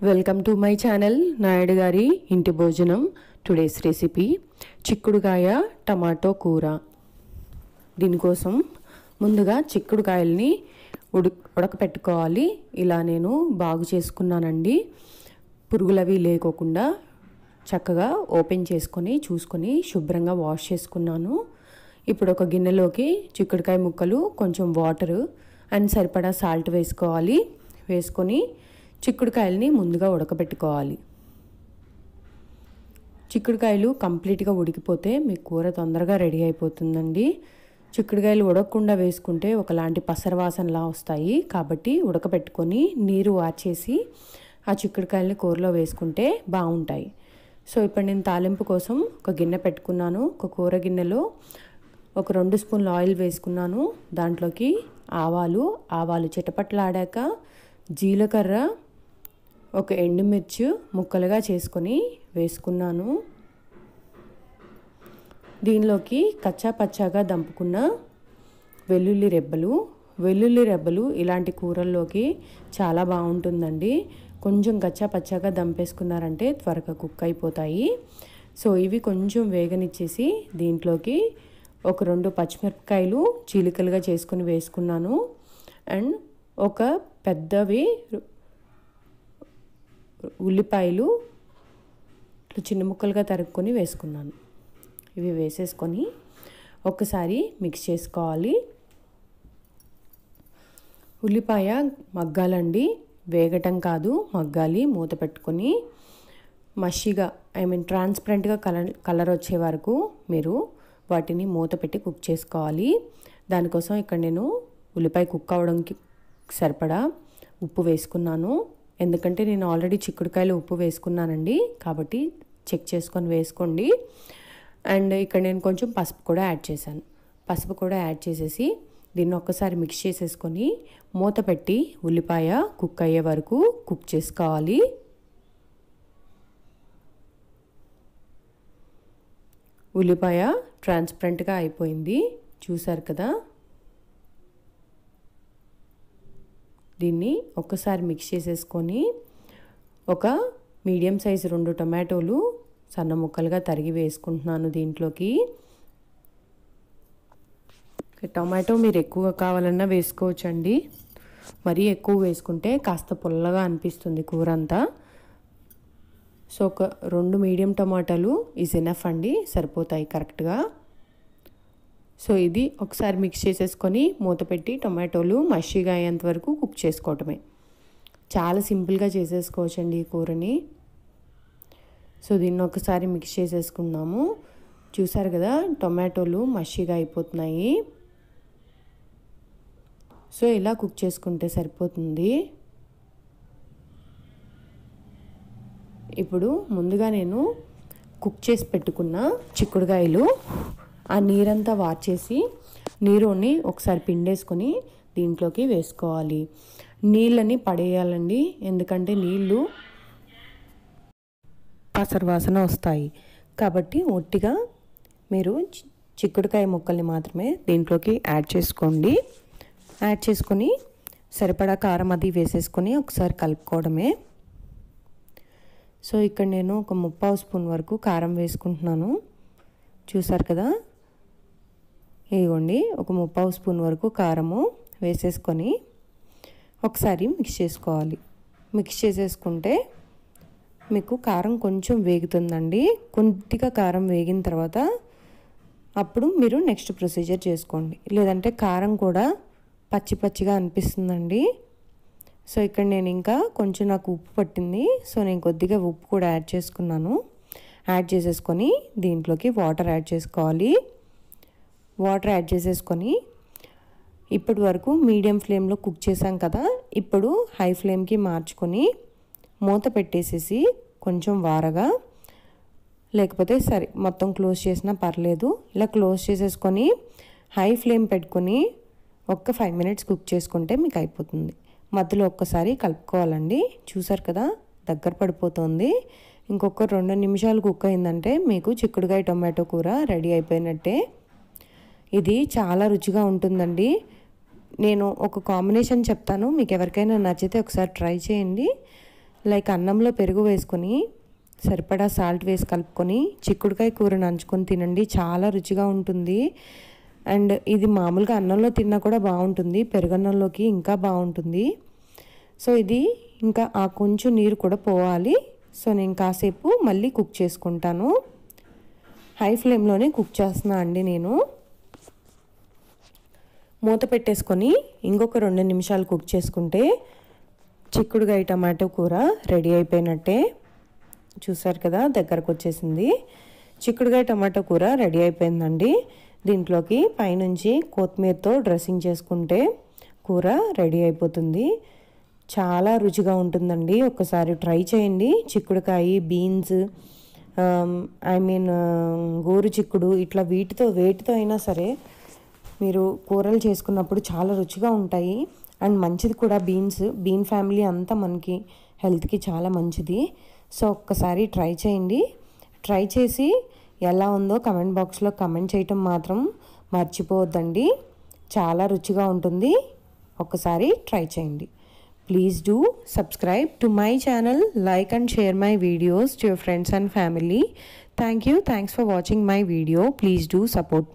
Welcome to my channel Naidu గారి ఇంటి భోజనం. టుడేస్ రెసిపీ చిక్కుడుకాయ టమాటో కూర. దీనికోసం ముందుగా చిక్కుడుకాయల్ని ఉడకపెట్టుకోవాలి. ఇలా నేను బాగు చేసుకున్నానండి. పురుగులవి లేకోకుండా చక్కగా ఓపెన్ చేసుకొని చూసుకొని శుభ్రంగా వాష్ చేసుకున్నాను. ఇప్పుడు ఒక గిన్నెలోకి చిక్కుడుకాయ ముక్కలు, కొంచెం వాటర్ అండ్ సరిపడా సాల్ట్ వేసుకోవాలి. వేసుకొని చిక్కుడుకాయలని ముందుగా ఉడకబెట్టుకోవాలి. చిక్కుడుకాయలు కంప్లీట్గా ఉడికిపోతే మీ కూర తొందరగా రెడీ అయిపోతుందండి. చిక్కుడుకాయలు ఉడకకుండా వేసుకుంటే ఒకలాంటి పసరవాసనలా వస్తాయి. కాబట్టి ఉడకబెట్టుకొని నీరు వార్చేసి ఆ చిక్కుడుకాయలని కూరలో వేసుకుంటే బాగుంటాయి. సో ఇప్పుడు నేను తాలింపు కోసం ఒక గిన్నె పెట్టుకున్నాను. ఒక కూర గిన్నెలో ఒక 2 స్పూన్ల ఆయిల్ వేసుకున్నాను. దాంట్లోకి ఆవాలు చిటపట్లాడాక జీలకర్ర, ఒక ఎండుమిర్చి ముక్కలుగా చేసుకొని వేసుకున్నాను. దీనిలోకి కచ్చా పచ్చాగా దంపుకున్న వెల్లుల్లి రెబ్బలు ఇలాంటి కూరల్లోకి చాలా బాగుంటుందండి. కొంచెం కచ్చా పచ్చాగా దంపేసుకున్నారంటే త్వరగా కుక్ అయిపోతాయి. సో ఇవి కొంచెం వేగనిచ్చేసి దీంట్లోకి ఒక 2 పచ్చిమిరపకాయలు చీలికలుగా చేసుకొని వేసుకున్నాను. అండ్ ఒక పెద్దవి ఉల్లిపాయలు చిన్న ముక్కలుగా తరుక్కొని వేసుకున్నాను. ఇవి వేసేసుకొని ఒకసారి మిక్స్ చేసుకోవాలి. ఉల్లిపాయ మగ్గాలండి, వేగటం కాదు, మగ్గాలి. మూత పెట్టుకొని మషిగా ట్రాన్స్పరెంట్గా కలర్ వచ్చే వరకు మీరు వాటిని మూత పెట్టి కుక్ చేసుకోవాలి. దానికోసం ఇక్కడ నేను ఉల్లిపాయ కుక్ అవ్వడానికి సరిపడా ఉప్పు వేసుకున్నాను. ఎందుకంటే నేను ఆల్రెడీ చిక్కుడుకాయలు ఉప్పు వేసుకున్నానండి, కాబట్టి చెక్ చేసుకొని వేసుకోండి. అండ్ ఇక్కడ నేను కొంచెం పసుపు కూడా యాడ్ చేసేసి దీన్ని ఒక్కసారి మిక్స్ చేసేసుకొని మూత పెట్టి ఉల్లిపాయ కుక్ అయ్యే వరకు కుక్ చేసుకోవాలి. ఉల్లిపాయ ట్రాన్స్పరెంట్గా అయిపోయింది, చూసారు కదా. దీన్ని ఒక్కసారి మిక్స్ చేసేసుకొని ఒక మీడియం సైజు 2 టమాటోలు సన్న ముక్కలుగా తరిగి వేసుకుంటున్నాను దీంట్లోకి. టమాటో మీరు ఎక్కువ కావాలన్నా వేసుకోవచ్చండి. మరీ ఎక్కువ వేసుకుంటే కాస్త పుల్లగా అనిపిస్తుంది కూర అంతా. సో ఒక 2 మీడియం టమాటాలు ఈజ్ ఎనఫ్ అండి, సరిపోతాయి కరెక్ట్గా. సో ఇది ఒకసారి మిక్స్ చేసేసుకొని మూత పెట్టి టొమాటోలు మషిగా అయ్యేంత వరకు కుక్ చేసుకోవటమే. చాలా సింపుల్గా చేసేసుకోవచ్చండి ఈ కూరని. సో దీన్ని ఒకసారి మిక్స్ చేసేసుకున్నాము. చూసారు కదా, టొమాటోలు మషిగా అయిపోతున్నాయి. సో ఇలా కుక్ చేసుకుంటే సరిపోతుంది. ఇప్పుడు ముందుగా నేను కుక్ చేసి పెట్టుకున్న చిక్కుడుకాయలు ఆ నీరంతా వార్చేసి నీరుని ఒకసారి పిండేసుకొని దీంట్లోకి వేసుకోవాలి. నీళ్ళని పడేయాలండి, ఎందుకంటే నీళ్ళు పసరవాసన వస్తాయి. కాబట్టి ఒట్టిగా మీరు చిక్కుడుకాయ ముక్కల్ని మాత్రమే దీంట్లోకి యాడ్ చేసుకోండి. యాడ్ చేసుకొని సరిపడా కారం అది వేసేసుకొని ఒకసారి కలుపుకోవడమే. సో ఇక్కడ నేను ఒక 3/4 స్పూన్ వరకు కారం వేసుకుంటున్నాను. చూసారు కదా, ఇదిగోండి ఒక 3/4 స్పూన్ వరకు కారము వేసేసుకొని ఒకసారి మిక్స్ చేసుకోవాలి. మిక్స్ చేసేసుకుంటే మీకు కారం కొంచెం వేగుతుందండి. కొద్దిగా కారం వేగిన తర్వాత అప్పుడు మీరు నెక్స్ట్ ప్రొసీజర్ చేసుకోండి. లేదంటే కారం కూడా పచ్చిగా అనిపిస్తుందండి. సో ఇక్కడ నేను ఇంకా కొంచెం నాకు ఉప్పు పట్టింది, సో నేను కొద్దిగా ఉప్పు కూడా యాడ్ చేసుకున్నాను. యాడ్ చేసేసుకొని దీంట్లోకి వాటర్ యాడ్ చేసుకోవాలి. వాటర్ యాడ్ చేసేసుకొని ఇప్పటి వరకు మీడియం ఫ్లేమ్లో కుక్ చేసాం కదా, ఇప్పుడు హై ఫ్లేమ్కి మార్చుకొని మూత పెట్టేసేసి కొంచెం వారగా, లేకపోతే సరే మొత్తం క్లోజ్ చేసినా పర్లేదు, ఇలా క్లోజ్ చేసేసుకొని హై ఫ్లేమ్ పెట్టుకొని ఒక్క 5 మినిట్స్ కుక్ చేసుకుంటే మీకు అయిపోతుంది. మధ్యలో ఒక్కసారి కలుపుకోవాలండి. చూసారు కదా, దగ్గర పడిపోతుంది. ఇంకొక 2 నిమిషాలు కుక్ అయిందంటే మీకు చిక్కుడుకాయ టొమాటో కూర రెడీ అయిపోయినట్టే. ఇది చాలా రుచిగా ఉంటుందండి. నేను ఒక కాంబినేషన్ చెప్తాను, మీకు ఎవరికైనా నచ్చితే ఒకసారి ట్రై చేయండి. లైక్ అన్నంలో పెరుగు వేసుకొని సరిపడా సాల్ట్ వేసి కలుపుకొని చిక్కుడుకాయ కూర నంచుకొని తినండి, చాలా రుచిగా ఉంటుంది. అండ్ ఇది మామూలుగా అన్నంలో తిన్నా కూడా బాగుంటుంది, పెరుగన్నంలోకి ఇంకా బాగుంటుంది. సో ఇది ఇంకా ఆ కొంచెం నీరు కూడా పోవాలి. సో నేను కాసేపు మళ్ళీ కుక్ చేసుకుంటాను. హై ఫ్లేమ్లోనే కుక్ చేస్తున్నా అండి నేను. మూత పెట్టేసుకొని ఇంకొక 2 నిమిషాలు కుక్ చేసుకుంటే చిక్కుడుకాయ టమాటో కూర రెడీ అయిపోయినట్టే. చూసారు కదా, దగ్గరకు వచ్చేసింది. చిక్కుడుకాయ టమాటో కూర రెడీ అయిపోయిందండి. దీంట్లోకి పైనుంచి కొత్తిమీరతో డ్రెస్సింగ్ చేసుకుంటే కూర రెడీ అయిపోతుంది. చాలా రుచిగా ఉంటుందండి, ఒక్కసారి ట్రై చేయండి. చిక్కుడుకాయ, బీన్స్, గోరు చిక్కుడు ఇట్లా వేటితో అయినా సరే మీరు కూరలు చేసుకున్నప్పుడు చాలా రుచిగా ఉంటాయి. అండ్ మంచిది కూడా, బీన్ ఫ్యామిలీ అంతా మనకి హెల్త్కి చాలా మంచిది. సో ఒక్కసారి ట్రై చేయండి. ట్రై చేసి ఎలా ఉందో కమెంట్ బాక్స్లో కమెంట్ చేయటం మాత్రం మర్చిపోవద్దండి. చాలా రుచిగా ఉంటుంది, ఒక్కసారి ట్రై చేయండి. Please do subscribe to my channel, like and share my videos to your friends and family. Thanks for watching my video. Please do support me.